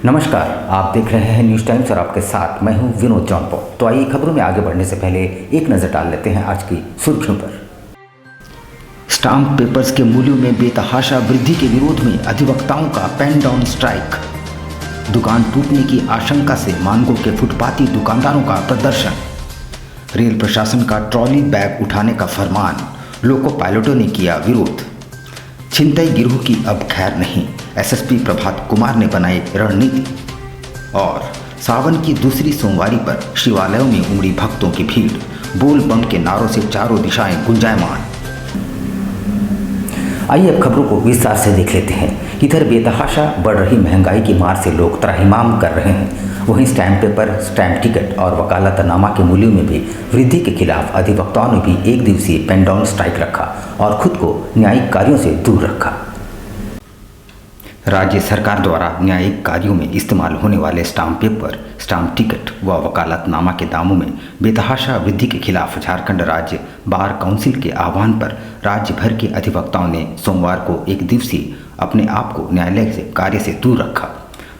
नमस्कार, आप देख रहे हैं न्यूज़ टाइम्स और आपके साथ मैं हूं विनोद जौनपुर। तो आइए खबरों में आगे बढ़ने से पहले एक नज़र डाल लेते हैं आज की सुर्खियों पर। स्टाम्प पेपर्स के मूल्यों में बेतहाशा वृद्धि के विरोध में अधिवक्ताओं का पेन डाउन स्ट्राइक। दुकान टूटने की आशंका से मानगो के फुटपाती दुकानदारों का प्रदर्शन। रेल प्रशासन का ट्रॉली बैग उठाने का फरमान, लोको पायलटों ने किया विरोध। छिनतई गिरोह की अब खैर नहीं, एसएसपी प्रभात कुमार ने बनाई रणनीति। और सावन की दूसरी सोमवारी पर शिवालयों में उमड़ी भक्तों की भीड़, बोल बम के नारों से चारों दिशाएं गुंजायमान। आइए अब खबरों को विस्तार से देख लेते हैं। इधर बेतहाशा बढ़ रही महंगाई की मार से लोग त्राहिमाम कर रहे हैं, वहीं स्टैम्प पेपर, स्टैम्प टिकट और वकालतनामा के मूल्यों में भी वृद्धि के खिलाफ अधिवक्ताओं ने भी एक दिवसीय पेन डाउन स्ट्राइक रखा और खुद को न्यायिक कार्यों से दूर रखा। राज्य सरकार द्वारा न्यायिक कार्यों में इस्तेमाल होने वाले स्टाम्प पेपर, स्टाम्प टिकट व वकालतनामा के दामों में बेतहाशा वृद्धि के खिलाफ झारखंड राज्य बार काउंसिल के आह्वान पर राज्य भर के अधिवक्ताओं ने सोमवार को एक दिवसीय अपने आप को न्यायालय से कार्य से दूर रखा।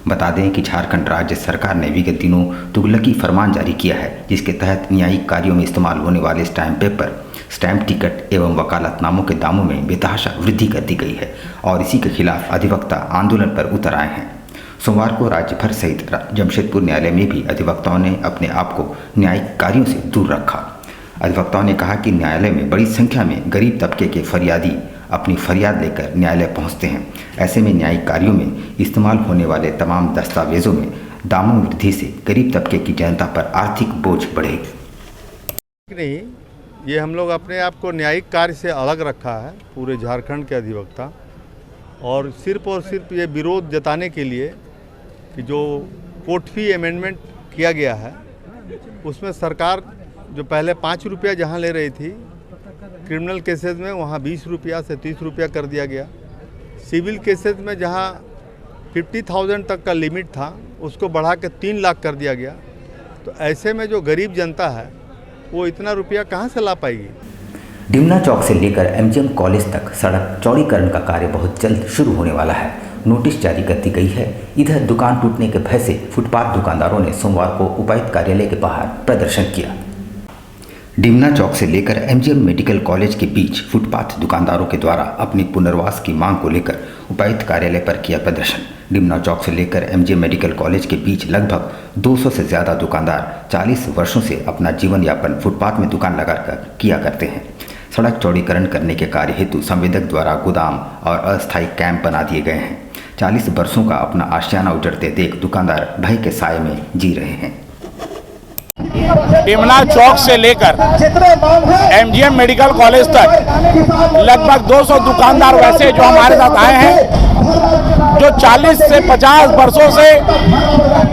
बता दें कि झारखंड राज्य सरकार ने विगत दिनों तुगलकी फरमान जारी किया है, जिसके तहत न्यायिक कार्यों में इस्तेमाल होने वाले स्टैम्प पेपर, स्टैम्प टिकट एवं वकालतनामों के दामों में बेतहाशा वृद्धि कर दी गई है और इसी के खिलाफ अधिवक्ता आंदोलन पर उतर आए हैं। सोमवार को राज्य भर सहित जमशेदपुर न्यायालय में भी अधिवक्ताओं ने अपने आप को न्यायिक कार्यों से दूर रखा। अधिवक्ताओं ने कहा कि न्यायालय में बड़ी संख्या में गरीब तबके के फरियादी अपनी फरियाद लेकर न्यायालय पहुंचते हैं। ऐसे में न्यायिक कार्यों में इस्तेमाल होने वाले तमाम दस्तावेजों में दामों वृद्धि से गरीब तबके की जनता पर आर्थिक बोझ बढ़ेगी। नहीं, ये हम लोग अपने आप को न्यायिक कार्य से अलग रखा है पूरे झारखंड के अधिवक्ता, और सिर्फ ये विरोध जताने के लिए कि जो कोर्ट फी अमेंडमेंट किया गया है उसमें सरकार जो पहले 5 रुपया जहाँ ले रही थी क्रिमिनल केसेस में, वहाँ 20 रुपया से 30 रुपया कर दिया गया। सिविल केसेस में जहाँ 50,000 तक का लिमिट था उसको बढ़ा के 3 लाख कर दिया गया। तो ऐसे में जो गरीब जनता है वो इतना रुपया कहाँ से ला पाएगी। डिमना चौक से लेकर एमजीएम कॉलेज तक सड़क चौड़ीकरण का कार्य बहुत जल्द शुरू होने वाला है। नोटिस जारी कर दी गई है। इधर दुकान टूटने के भय से फुटपाथ दुकानदारों ने सोमवार को उपायुक्त कार्यालय के बाहर प्रदर्शन किया। डिमना चौक से लेकर एमजीएम मेडिकल कॉलेज के बीच फुटपाथ दुकानदारों के द्वारा अपनी पुनर्वास की मांग को लेकर उपायुक्त कार्यालय पर किया प्रदर्शन। डिमना चौक से लेकर एमजीएम मेडिकल कॉलेज के बीच लगभग 200 से ज़्यादा दुकानदार 40 वर्षों से अपना जीवन यापन फुटपाथ में दुकान लगाकर किया करते हैं। सड़क चौड़ीकरण करने के कार्य हेतु संवेदक द्वारा गोदाम और अस्थायी कैंप बना दिए गए हैं। 40 वर्षों का अपना आशियाना उजड़ते देख दुकानदार भय के साए में जी रहे हैं। डिमना चौक से लेकर एमजीएम मेडिकल कॉलेज तक लगभग 200 दुकानदार वैसे जो हमारे साथ आए हैं, जो 40 से 50 वर्षों से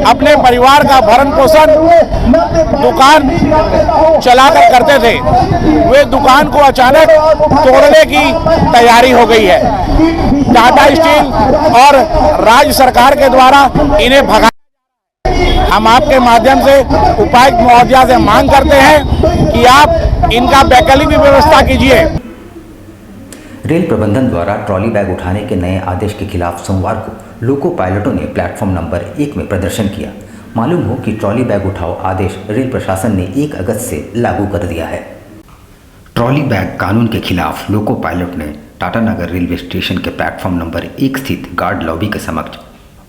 अपने परिवार का भरण पोषण दुकान चलाकर करते थे, वे दुकान को अचानक तोड़ने की तैयारी हो गई है। टाटा स्टील और राज्य सरकार के द्वारा इन्हें भगा। हम आपके माध्यम से उपायुक्त महोदया से मांग करते हैं कि आप इनका वैकल्पिक व्यवस्था कीजिए। रेल प्रबंधन द्वारा ट्रॉली बैग उठाने के नए आदेश के खिलाफ सोमवार को लोको पायलटों ने प्लेटफॉर्म नंबर 1 में प्रदर्शन किया। मालूम हो कि ट्रॉली बैग उठाओ आदेश रेल प्रशासन ने 1 अगस्त से लागू कर दिया है। ट्रॉली बैग कानून के खिलाफ लोको पायलट ने टाटानगर रेलवे स्टेशन के प्लेटफॉर्म नंबर 1 स्थित गार्ड लॉबी के समक्ष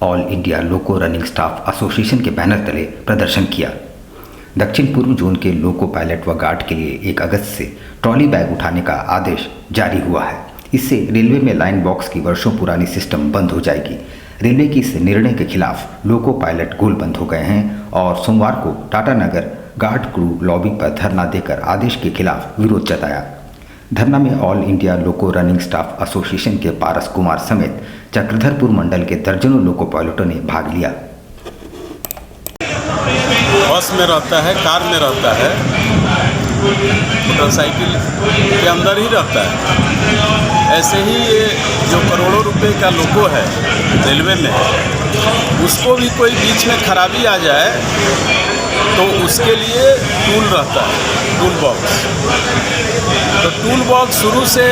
ऑल इंडिया लोको रनिंग स्टाफ एसोसिएशन के बैनर तले प्रदर्शन किया। दक्षिण पूर्व जोन के लोको पायलट व गार्ड के लिए 1 अगस्त से ट्रॉली बैग उठाने का आदेश जारी हुआ है। इससे रेलवे में लाइन बॉक्स की वर्षों पुरानी सिस्टम बंद हो जाएगी। रेलवे की इस निर्णय के खिलाफ लोको पायलट गोलबंद हो गए हैं और सोमवार को टाटानगर गार्ड क्रू लॉबी पर धरना देकर आदेश के खिलाफ विरोध जताया। धरना में ऑल इंडिया लोको रनिंग स्टाफ एसोसिएशन के पारस कुमार समेत चक्रधरपुर मंडल के दर्जनों लोको पायलटों ने भाग लिया। बस में रहता है, कार में रहता है, मोटरसाइकिल के अंदर ही रहता है। ऐसे ही ये जो करोड़ों रुपए का लोगो है रेलवे में, उसको भी कोई बीच में खराबी आ जाए तो उसके लिए टूल रहता है, टूल बॉक्स। तो टूल बॉक्स शुरू से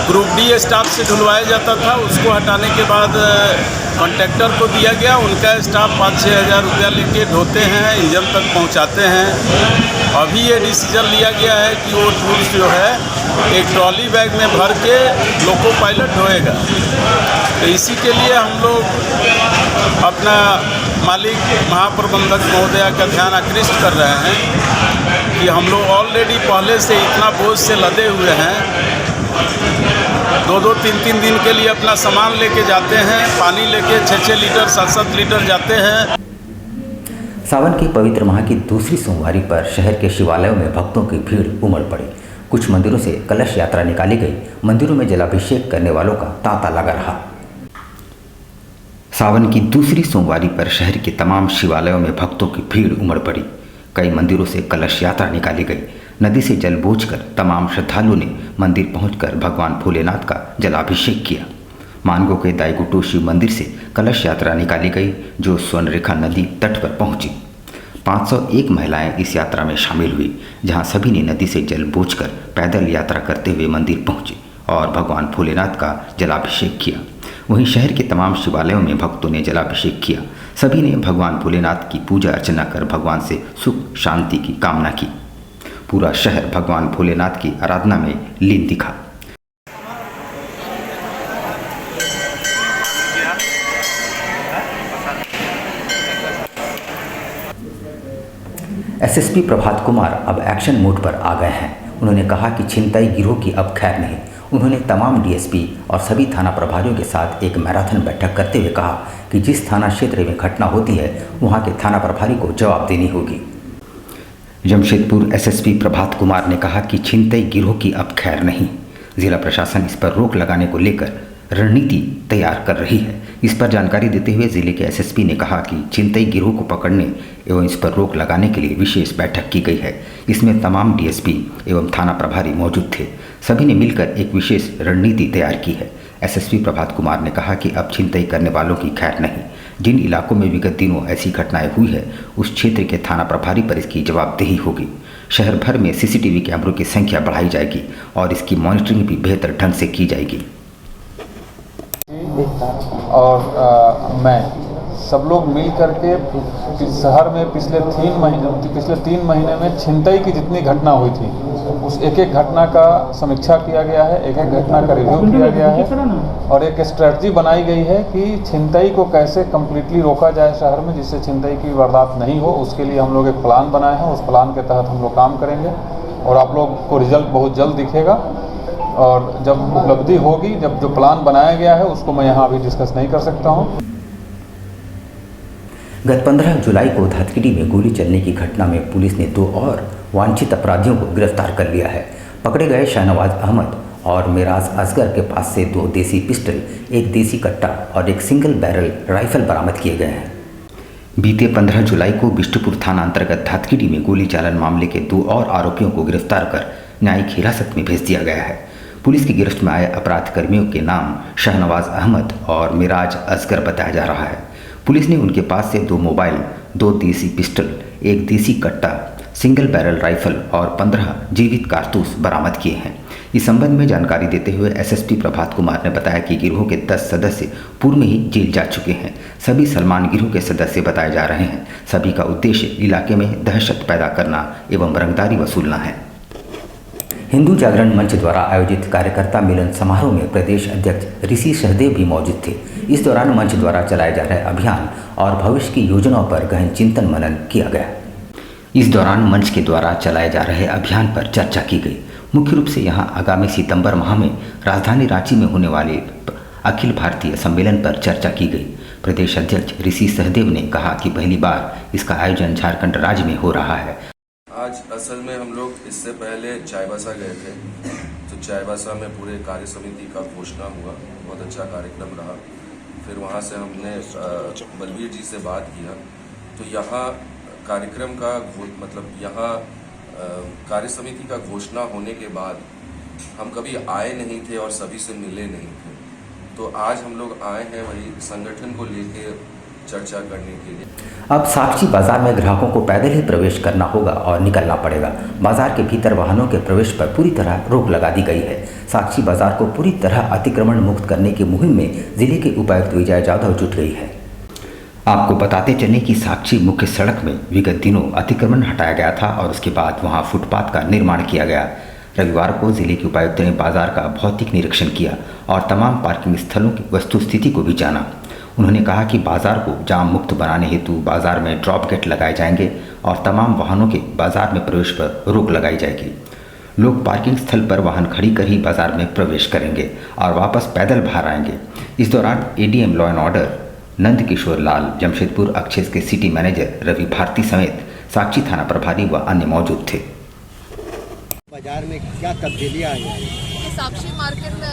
ग्रुप डी स्टाफ से धुलवाया जाता था, उसको हटाने के बाद कॉन्ट्रैक्टर को दिया गया। उनका स्टाफ 5-6 हज़ार रुपया लेके ढोते हैं, इंजन तक पहुंचाते हैं। अभी ये डिसीजन लिया गया है कि वो टूल्स जो है एक ट्रॉली बैग में भर के लोको पायलट ढोएगा। तो इसी के लिए हम लोग अपना मालिक महाप्रबंधक महोदया का ध्यान आकृष्ट कर रहे हैं कि हम लोग ऑलरेडी पहले से इतना बोझ से लदे हुए हैं। 2-2, 3-3 दिन के लिए अपना सामान लेके जाते हैं, पानी लेके 6-6 लीटर 7-7 लीटर जाते हैं। सावन के पवित्र माह की दूसरी सोमवारी पर शहर के शिवालयों में भक्तों की भीड़ उमड़ पड़ी। कुछ मंदिरों से कलश यात्रा निकाली गई। मंदिरों में जलाभिषेक करने वालों का तांता लगा रहा। सावन की दूसरी सोमवारी पर शहर के तमाम शिवालयों में भक्तों की भीड़ उमड़ पड़ी। कई मंदिरों से कलश यात्रा निकाली गई। नदी से जल बोझकर तमाम श्रद्धालुओं ने मंदिर पहुंचकर भगवान भोलेनाथ का जलाभिषेक किया। मानगो के दाईगुटो शिव मंदिर से कलश यात्रा निकाली गई जो स्वर्णरेखा नदी तट पर पहुंची। 501 महिलाएं इस यात्रा में शामिल हुई, जहां सभी ने नदी से जल बोझकर पैदल यात्रा करते हुए मंदिर पहुंचे और भगवान भोलेनाथ का जलाभिषेक किया। वहीं शहर के तमाम शिवालयों में भक्तों ने जलाभिषेक किया। सभी ने भगवान भोलेनाथ की पूजा अर्चना कर भगवान से सुख शांति की कामना की। पूरा शहर भगवान भोलेनाथ की आराधना में लीन दिखा। एसएसपी प्रभात कुमार अब एक्शन मोड पर आ गए हैं। उन्होंने कहा कि छिनताई गिरोह की अब खैर नहीं। उन्होंने तमाम डीएसपी और सभी थाना प्रभारियों के साथ एक मैराथन बैठक करते हुए कहा कि जिस थाना क्षेत्र में घटना होती है वहां के थाना प्रभारी को जवाब देनी होगी। जमशेदपुर एसएसपी प्रभात कुमार ने कहा कि छिनताई गिरोह की अब खैर नहीं। जिला प्रशासन इस पर रोक लगाने को लेकर रणनीति तैयार कर रही है। इस पर जानकारी देते हुए जिले के एसएसपी ने कहा कि छिनताई गिरोह को पकड़ने एवं इस पर रोक लगाने के लिए विशेष बैठक की गई है। इसमें तमाम डीएसपी एवं थाना प्रभारी मौजूद थे। सभी ने मिलकर एक विशेष रणनीति तैयार की है। एसएसपी प्रभात कुमार ने कहा कि अब छिनताई करने वालों की खैर नहीं। जिन इलाकों में विगत दिनों ऐसी घटनाएं हुई है उस क्षेत्र के थाना प्रभारी पर इसकी जवाबदेही होगी। शहर भर में सीसीटीवी कैमरों की संख्या बढ़ाई जाएगी और इसकी मॉनिटरिंग भी बेहतर ढंग से की जाएगी। और मैं सब लोग मिल करके शहर में पिछले 3 महीने में छिनताई की जितनी घटना हुई थी उस एक एक घटना का समीक्षा किया गया है, एक एक घटना का रिव्यू किया गया है और एक स्ट्रेटजी बनाई गई है कि छिनताई को कैसे कम्प्लीटली रोका जाए शहर में, जिससे छिनताई की वारदात नहीं हो। उसके लिए हम लोग एक प्लान बनाए हैं। उस प्लान के तहत हम लोग काम करेंगे और आप लोग को रिजल्ट बहुत जल्द दिखेगा। और जब उपलब्धि होगी, जब जो प्लान बनाया गया है उसको मैं यहाँ अभी डिस्कस नहीं कर सकता हूँ। गत 15 जुलाई को धातकीडी में गोली चलने की घटना में पुलिस ने 2 और वांछित अपराधियों को गिरफ्तार कर लिया है। पकड़े गए शाहनवाज अहमद और मिराज असगर के पास से 2 देसी पिस्टल, 1 देसी कट्टा और 1 सिंगल बैरल राइफल बरामद किए गए हैं। बीते 15 जुलाई को बिष्टुपुर थाना अंतर्गत धातकीडी में गोली चालन मामले के 2 और आरोपियों को गिरफ्तार कर न्यायिक हिरासत में भेज दिया गया है। पुलिस की गिरफ्त में आए अपराध कर्मियों के नाम शाहनवाज अहमद और मिराज असगर बताया जा रहा है। पुलिस ने उनके पास से 2 मोबाइल, 2 देसी पिस्टल, 1 देसी कट्टा, सिंगल बैरल राइफल और 15 जीवित कारतूस बरामद किए हैं। इस संबंध में जानकारी देते हुए एसएसपी प्रभात कुमार ने बताया कि गिरोह के 10 सदस्य पूर्व में ही जेल जा चुके हैं। सभी सलमान गिरोह के सदस्य बताए जा रहे हैं। सभी का उद्देश्य इलाके में दहशत पैदा करना एवं रंगदारी वसूलना है। हिंदू जागरण मंच द्वारा आयोजित कार्यकर्ता मिलन समारोह में प्रदेश अध्यक्ष ऋषि सहदेव भी मौजूद थे। इस दौरान मंच द्वारा चलाए जा रहे अभियान और भविष्य की योजनाओं पर गहन चिंतन मनन किया गया। इस दौरान मंच के द्वारा चलाए जा रहे अभियान पर चर्चा की गई। मुख्य रूप से यहां आगामी सितंबर माह में राजधानी रांची में होने वाले अखिल भारतीय सम्मेलन पर चर्चा की गई। प्रदेश अध्यक्ष ऋषि सहदेव ने कहा कि पहली बार इसका आयोजन झारखंड राज्य में हो रहा है। आज असल में हम लोग इससे पहले चाईबासा गए थे, तो चाईबासा में पूरे कार्य समिति का घोषणा हुआ, बहुत अच्छा कार्यक्रम रहा। फिर वहाँ से हमने बलवीर जी से बात किया, तो यहाँ कार्यक्रम का यहाँ कार्य समिति का घोषणा होने के बाद हम कभी आए नहीं थे और सभी से मिले नहीं थे। तो आज हम लोग आए हैं वही संगठन को लेके चर्चा करने के लिए। अब साक्षी बाजार में ग्राहकों को पैदल ही प्रवेश करना होगा और निकलना पड़ेगा। बाजार के भीतर वाहनों के प्रवेश पर पूरी तरह रोक लगा दी गई है। साक्षी बाजार को पूरी तरह अतिक्रमण मुक्त करने की मुहिम में जिले के उपायुक्त विजय जाधव जुट गई है। आपको बताते चलें कि साक्षी मुख्य सड़क में विगत दिनों अतिक्रमण हटाया गया था और उसके बाद वहां फुटपाथ का निर्माण किया गया। रविवार को जिले के उपायुक्त ने बाजार का भौतिक निरीक्षण किया और तमाम पार्किंग स्थलों की वस्तुस्थिति को भी जाना। उन्होंने कहा कि बाजार को जाम मुक्त बनाने हेतु बाजार में ड्रॉप गेट लगाए जाएंगे और तमाम वाहनों के बाजार में प्रवेश पर रोक लगाई जाएगी। लोग पार्किंग स्थल पर वाहन खड़ी कर ही बाजार में प्रवेश करेंगे और वापस पैदल बाहर आएंगे। इस दौरान ADM law and order Nand Kishore Lal, Jamshedpur अक्षेस के सिटी मैनेजर रवि भारती समेत साक्षी थाना प्रभारी व अन्य मौजूद थे। बाजार में क्या तब्दीलियाँ आई हैं? साक्षी मार्केट में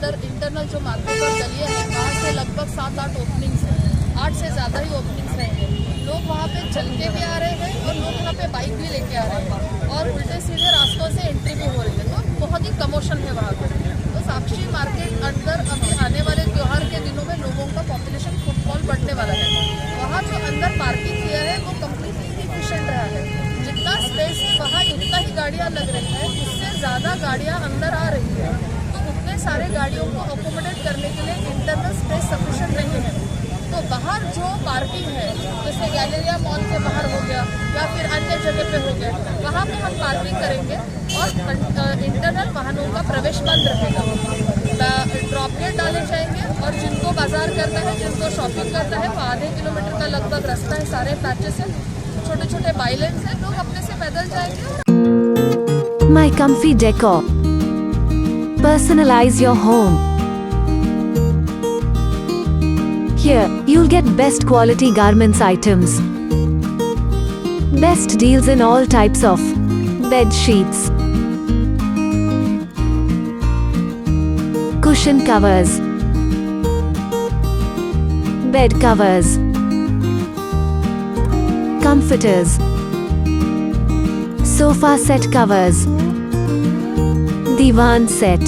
इंटरनल जो मार्केट और गलियाँ हैं वहाँ से लगभग 7-8 ओपनिंग्स हैं, 8 से ज़्यादा ही ओपनिंग्स रहेंगे। लोग वहाँ पे चल के भी आ रहे हैं और लोग यहाँ पे बाइक भी लेके आ रहे हैं और उल्टे सीधे रास्तों से एंट्री भी हो रही है, तो बहुत ही कमोशन है वहाँ पर। तो साक्षी मार्केट अंदर अभी आने वाले त्यौहार के दिनों में लोगों का पॉपुलेशन फुटफॉल बढ़ने वाला है। वहाँ जो अंदर पार्किंग किया है वो कम्प्लीटली इफिशिएंट रहा है। जितना स्पेस है वहाँ इतना ही गाड़ियाँ लग रही हैं, उससे ज़्यादा गाड़ियाँ अंदर आ रही है, तो उतने सारे गाड़ियों को अकोमोडेट करने के लिए इंटरनल स्पेस सफिशिएंट नहीं है। तो बाहर जो पार्किंग है, जैसे गैलेरिया मॉल के बाहर हो गया या फिर अन्य जगह पे हो गया, वहाँ पे हम पार्किंग करेंगे और इंटरनल वाहनों का प्रवेश बंद रहेगा। ड्रॉप गेट डाले जाएंगे और जिनको बाजार करना है, जिनको शॉपिंग करना है, वो आधे किलोमीटर का लगभग रास्ता है, सारे पैचेस है, छोटे छोटे बाइलेंस है, लोग अपने से पैदल जाएंगे। My comfy decor. Personalize your home. Here, you'll get best quality garments items. Best deals in all types of bed sheets, cushion covers, bed covers, comforters, sofa set covers, divan set,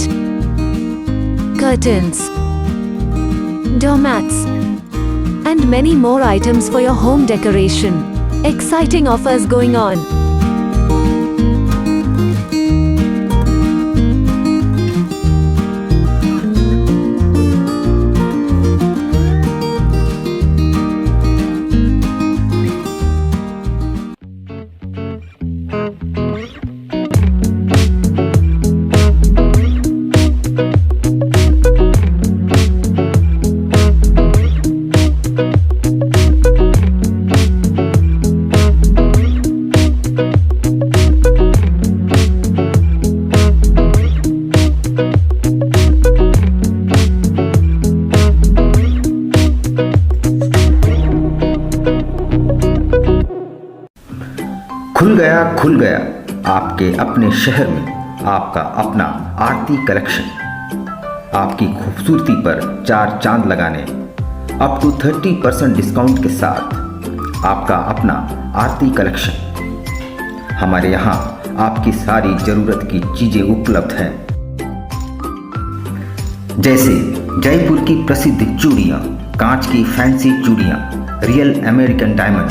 curtains, doormats, and many more items for your home decoration. Exciting offers going on. खुल गया आपके अपने शहर में आपका अपना आरती collection. आपकी खूबसूरती पर 4 चांद लगाने अप टू 30% डिस्काउंट के साथ आपका अपना आरती कलेक्शन। हमारे यहाँ आपकी सारी ज़रूरत की चीज़ें उपलब्ध हैं, जैसे जयपुर की प्रसिद्ध चूड़ियाँ, कांच की फैंसी चूड़ियाँ, real American diamond,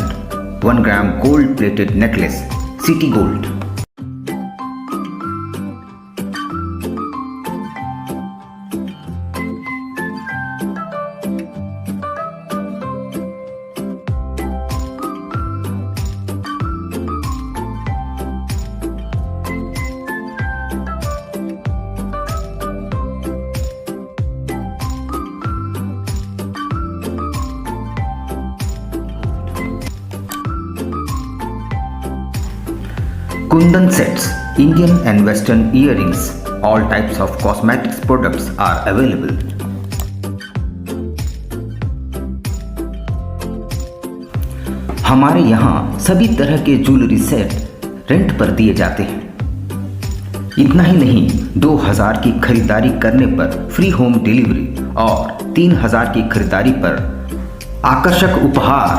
1 gram gold plated necklace, city gold. Kundan sets, Indian and Western earrings, all types of cosmetics products are available. हमारे यहाँ सभी तरह के ज्वेलरी सेट रेंट पर दिए जाते हैं। इतना ही नहीं, 2000 की खरीदारी करने पर फ्री होम डिलीवरी और 3000 की खरीदारी पर आकर्षक उपहार।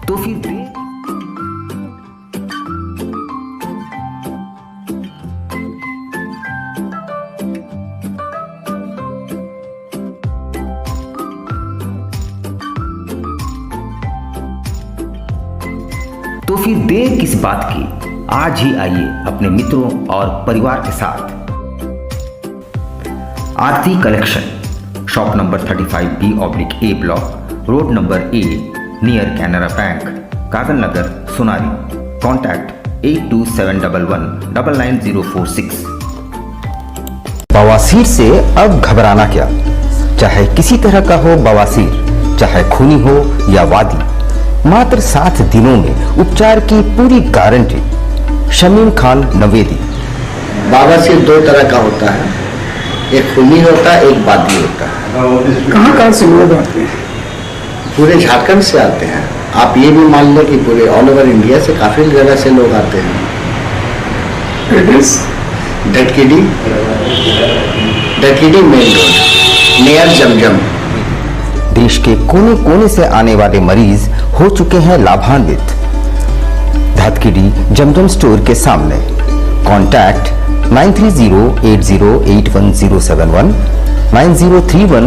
तो फिर फिर देर किस बात की, आज ही आइए अपने मित्रों और परिवार के साथ। Aarti collection, shop number 35B/A block, road number A, near Canara bank, Kagal Nagar, Sonari. Contact 8271119046। बवासीर से अब घबराना क्या, चाहे किसी तरह का हो बवासीर, चाहे खूनी हो या वादी, मात्र 7 दिनों में उपचार की पूरी गारंटी। शमीम खान नवेदी। बवासीर 2 तरह का होता है, एक खूनी होता है, एक वादी होता है। कहाँ से लोग आते हैं? पूरे झारखंड से आते हैं। आप ये भी मान लें कि पूरे ऑल ओवर इंडिया से काफी जगह से लोग आते हैं। डटकीडी मेन रोड, नियर जमजम। देश के कोने कोने से आने वाले मरीज हो चुके हैं लाभान्वित। धतकीडी जमजम स्टोर के सामने। कॉन्टैक्ट 9308081071 9031।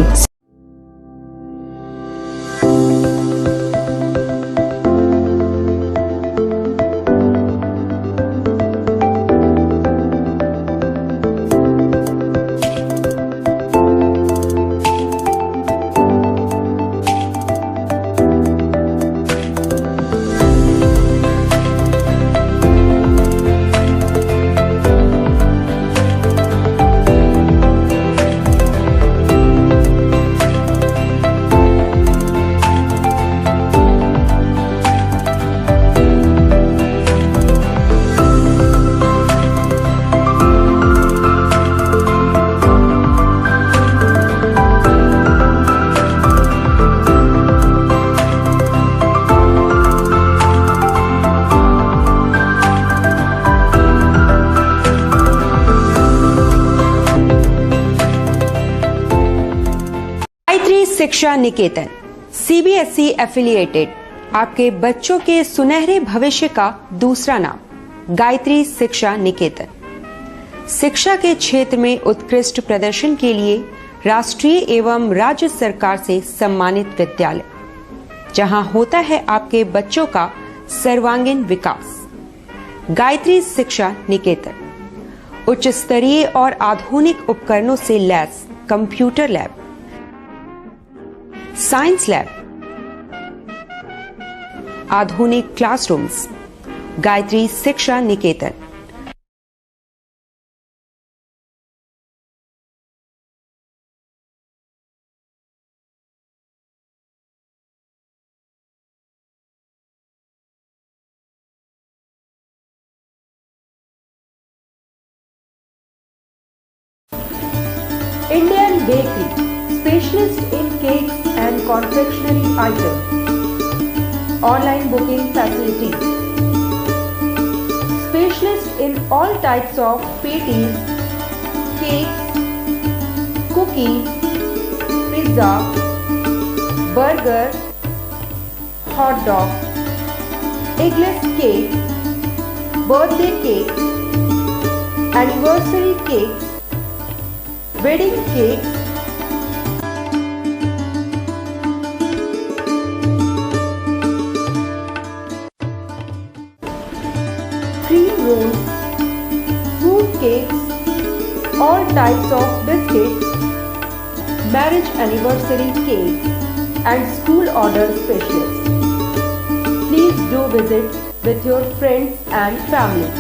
शिक्षा निकेतन CBSE एफिलिएटेड आपके बच्चों के सुनहरे भविष्य का दूसरा नाम। गायत्री शिक्षा निकेतन शिक्षा के क्षेत्र में उत्कृष्ट प्रदर्शन के लिए राष्ट्रीय एवं राज्य सरकार से सम्मानित विद्यालय, जहां होता है आपके बच्चों का सर्वांगीण विकास। गायत्री शिक्षा निकेतन उच्च स्तरीय और आधुनिक उपकरणों से lace computer lab, science lab, आधुनिक क्लासरूम्स। गायत्री शिक्षा निकेतन। Indian Bakery, specialist in cakes and confectionery items. Online booking facilities. Specialist in all types of patties, cakes, cookies, pizza, burger, hot dog, eggless cake, birthday cake, anniversary cakes, wedding cakes, cream rolls, fruit cakes, all types of biscuits, marriage anniversary cakes, and school order specials. Please do visit with your friends and family.